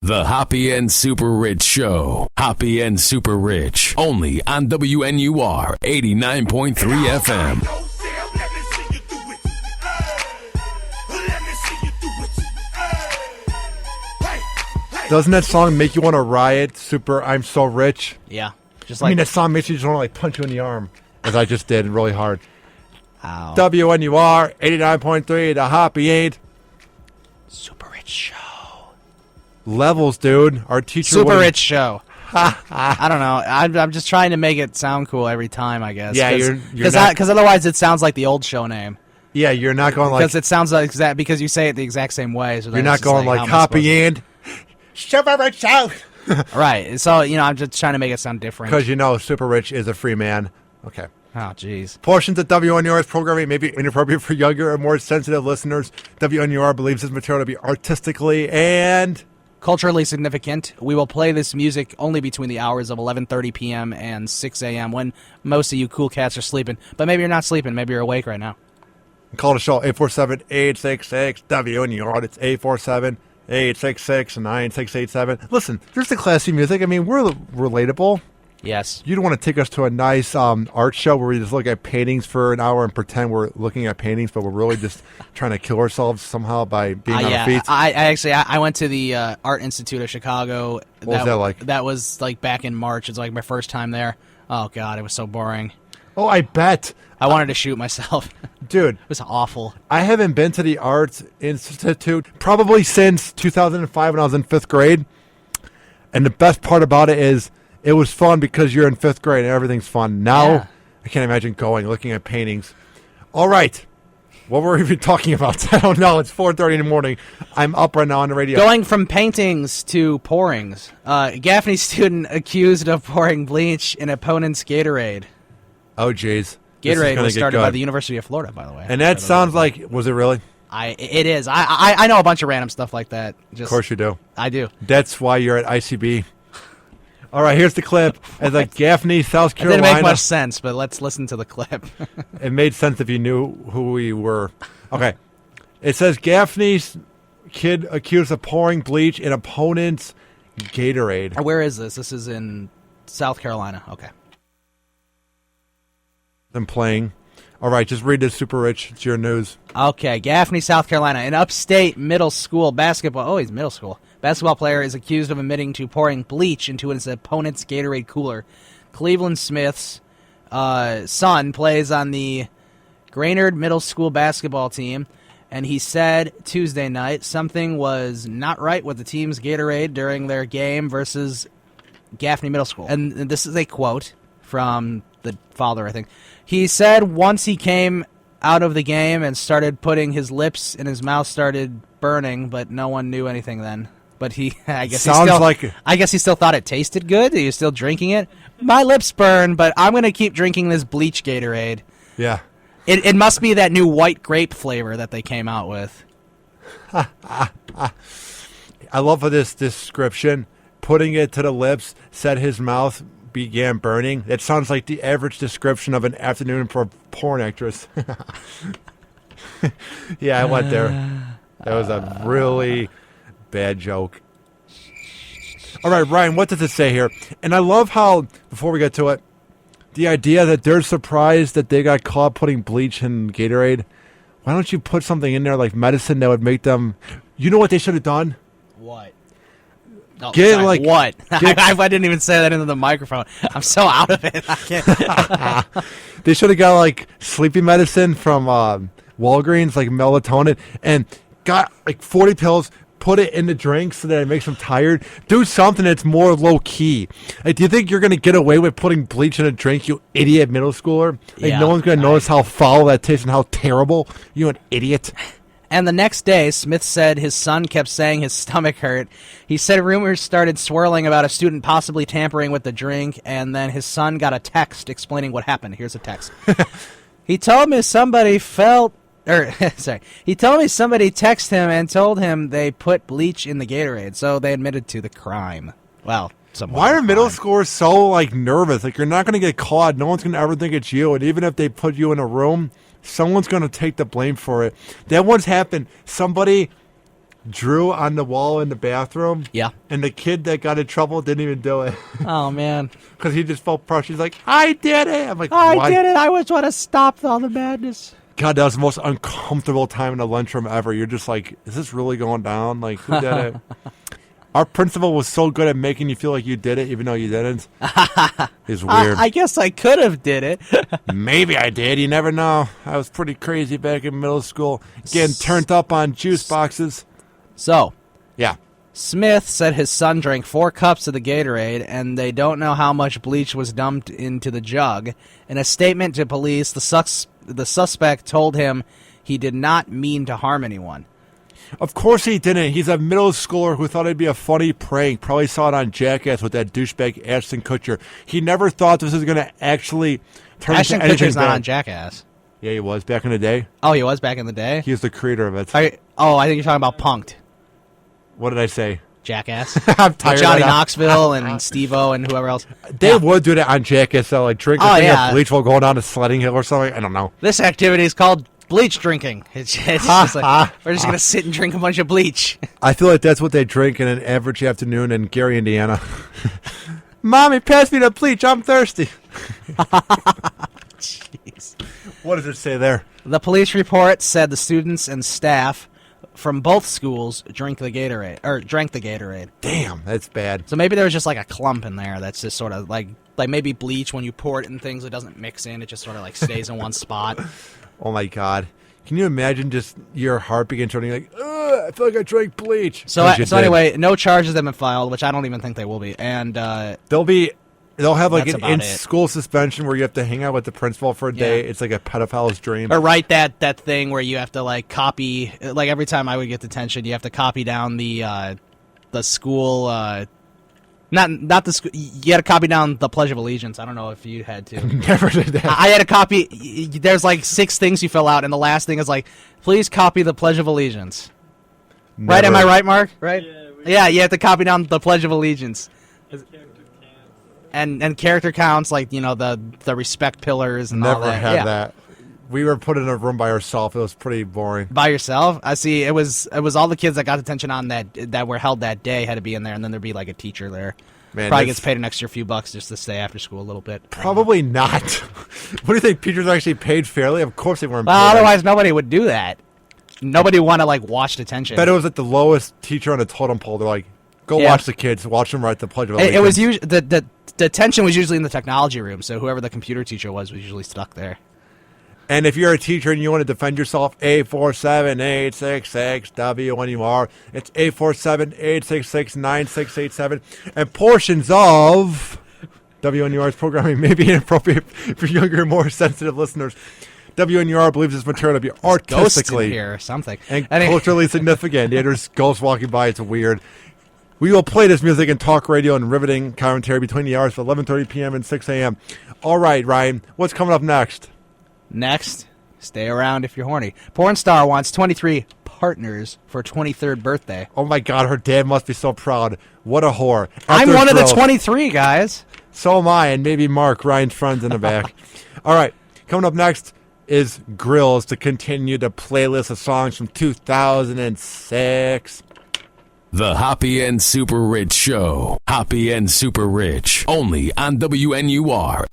The Hoppe and SuperRICH Show. Hoppe and SuperRICH. Only on WNUR 89.3 FM. Doesn't that song make you want to riot? I'm so rich. Yeah. That song makes you just want to punch you in the arm, as I just did really hard. Ow. WNUR 89.3, the Hoppe and SuperRICH Show. Levels, dude. Our teacher. SuperRICH Show. I don't know. I'm just trying to make it sound cool every time, I guess. Yeah, because otherwise it sounds like the old show name. Yeah, you're not going like because it sounds like that because you say it the exact same way. So you're not going like Hoppe and SuperRICH Show. Right. So I'm just trying to make it sound different. Because SuperRICH is a free man. Okay. Oh, jeez. Portions of WNUR's programming may be inappropriate for younger or more sensitive listeners. WNUR believes this material to be artistically and culturally significant. We will play this music only between the hours of 11:30 p.m. and 6 a.m. when most of you cool cats are sleeping. But maybe you're not sleeping. Maybe you're awake right now. Call the show 847-866-WNUR. It's 847-866-9687. Listen, there's the classy music. I mean, we're relatable. Yes. You don't want to take us to a nice art show where we just look at paintings for an hour and pretend we're looking at paintings, but we're really just trying to kill ourselves somehow by being on our feet. I went to the Art Institute of Chicago. What was that like? That was like back in March. It's like my first time there. Oh, God, it was so boring. Oh, I bet. I wanted to shoot myself. Dude. It was awful. I haven't been to the Art Institute probably since 2005 when I was in 5th grade. And the best part about it is it was fun because you're in 5th grade and everything's fun. Now, yeah. I can't imagine looking at paintings. All right. What were we even talking about? I don't know. It's 4:30 in the morning. I'm up right now on the radio. Going from paintings to pourings. Gaffney student accused of pouring bleach in opponent's Gatorade. Oh, jeez. Gatorade was started by the University of Florida, by the way. And that sounds like, was it really? It is. I know a bunch of random stuff like that. Of course you do. I do. That's why you're at ICB. All right, here's the clip. It's like Gaffney, South Carolina. It didn't make much sense, but let's listen to the clip. It made sense if you knew who we were. Okay. It says Gaffney's kid accused of pouring bleach in opponent's Gatorade. Where is this? This is in South Carolina. Okay. I'm playing. All right, just read this, SuperRICH. It's your news. Okay, Gaffney, South Carolina. An upstate middle school basketball... Oh, he's middle school. Basketball player is accused of admitting to pouring bleach into his opponent's Gatorade cooler. Cleveland Smith's son plays on the Graynard Middle School basketball team, and he said Tuesday night something was not right with the team's Gatorade during their game versus Gaffney Middle School. And this is a quote from the father, I think. He said once he came out of the game and started putting his lips and his mouth started burning, but no one knew anything then. But I guess he still thought it tasted good. He was still drinking it. My lips burn, but I'm going to keep drinking this bleach Gatorade. Yeah. It must be that new white grape flavor that they came out with. I love this description. Putting it to the lips, said his mouth began burning. It sounds like the average description of an afternoon for a porn actress. Yeah, I went there. That was a really bad joke. All right, Ryan, what does it say here? And I love how, before we get to it, the idea that they're surprised that they got caught putting bleach in Gatorade. Why don't you put something in there like medicine that would make them... You know what they should have done? What? Oh, what? I didn't even say that into the microphone. I'm so out of it. I can't. They should have got like sleeping medicine from Walgreens, like melatonin, and got like 40 pills, put it in the drink so that it makes them tired. Do something that's more low key. Like, do you think you're going to get away with putting bleach in a drink, you idiot middle schooler? Like, yeah, no one's going to notice how foul that tastes and how terrible. You an idiot. And the next day, Smith said his son kept saying his stomach hurt. He said rumors started swirling about a student possibly tampering with the drink, and then his son got a text explaining what happened. Here's a text. He told me somebody He told me somebody texted him and told him they put bleach in the Gatorade, so they admitted to the crime. Well, why are middle schoolers so like nervous? Like, you're not going to get caught. No one's going to ever think it's you. And even if they put you in a room, someone's going to take the blame for it. That once happened. Somebody drew on the wall in the bathroom. Yeah. And the kid that got in trouble didn't even do it. Oh, man. Because he just felt pressure. He's like, I did it. I'm like, I did it. I just want to stop all the madness. God, that was the most uncomfortable time in the lunchroom ever. You're just like, is this really going down? Like, who did it? Our principal was so good at making you feel like you did it, even though you didn't. It's weird. I guess I could have did it. Maybe I did. You never know. I was pretty crazy back in middle school, getting turned up on juice boxes. So, Yeah. Smith said his son drank 4 cups of the Gatorade, and they don't know how much bleach was dumped into the jug. In a statement to police, the suspect told him he did not mean to harm anyone. Of course he didn't. He's a middle schooler who thought it'd be a funny prank. Probably saw it on Jackass with that douchebag Ashton Kutcher. He never thought this was going to actually turn Ashton into anything Kutcher's not bad. on Jackass. Yeah, he was back in the day. Oh, he was back in the day? He was the creator of it. I think you're talking about Punked. What did I say? Jackass. I'm tired With Johnny right now. Knoxville and Steve-O and whoever else. They would do that on Jackass, though, like drink a thing of bleach while going on a sledding hill or something. I don't know. This activity is called bleach drinking. It's just like, we're just going to sit and drink a bunch of bleach. I feel like that's what they drink in an average afternoon in Gary, Indiana. Mommy, pass me the bleach. I'm thirsty. Jeez. What does it say there? The police report said the students and staff from both schools drank the Gatorade. Damn, that's bad. So maybe there was just like a clump in there that's just sort of like maybe bleach when you pour it in things, it doesn't mix in. It just sort of like stays in one spot. Oh, my God. Can you imagine just your heart begin turning like, ugh, I feel like I drank bleach. So anyway, no charges have been filed, which I don't even think they will be. And They'll have like That's an about it. in-school suspension where you have to hang out with the principal for a day. It's like a pedophile's dream. or write that thing where you have to like copy, like every time I would get detention, you have to copy down the school. Not the school. You had to copy down the Pledge of Allegiance. I don't know if you had to. Never did that. I had to copy. There's like 6 things you fill out, and the last thing is like, please copy the Pledge of Allegiance. Right? Am I right, Mark? Right? Yeah, you have to copy down the Pledge of Allegiance. And character counts, like, you know, the respect pillars and all Never that. had that. We were put in a room by ourselves. It was pretty boring. By yourself? I see. It was all the kids that got detention on that were held that day had to be in there, and then there'd be like a teacher there. Man, Probably gets paid an extra few bucks just to stay after school a little bit. Probably not. What do you think? Teachers are actually paid fairly? Of course they weren't. Well, paid. otherwise nobody would do that. Nobody would want to like watch detention. Bet it was like the lowest teacher on the totem pole. They're like, go watch the kids. Watch them write the Pledge of Allegiance. It was usually the detention was usually in the technology room, so whoever the computer teacher was usually stuck there. And if you're a teacher and you want to defend yourself, 847-866-WNUR. It's 847-866-9687. And portions of WNUR's programming may be inappropriate for younger, more sensitive listeners. WNUR believes this material to be Ghosts in artistically here or something. and culturally significant. Yeah, there's ghosts walking by. It's weird. We will play this music and talk radio and riveting commentary between the hours of 11:30 p.m. and 6 a.m. All right, Ryan, what's coming up next? Next, stay around if you're horny. Porn star wants 23 partners for 23rd birthday. Oh, my God, her dad must be so proud. What a whore. I'm After one of the thrills. 23, guys. So am I, and maybe Mark, Ryan's friends in the back. All right, coming up next is Grills to continue the playlist of songs from 2006. The Hoppe and Super Rich Show. Hoppe and Super Rich. Only on WNUR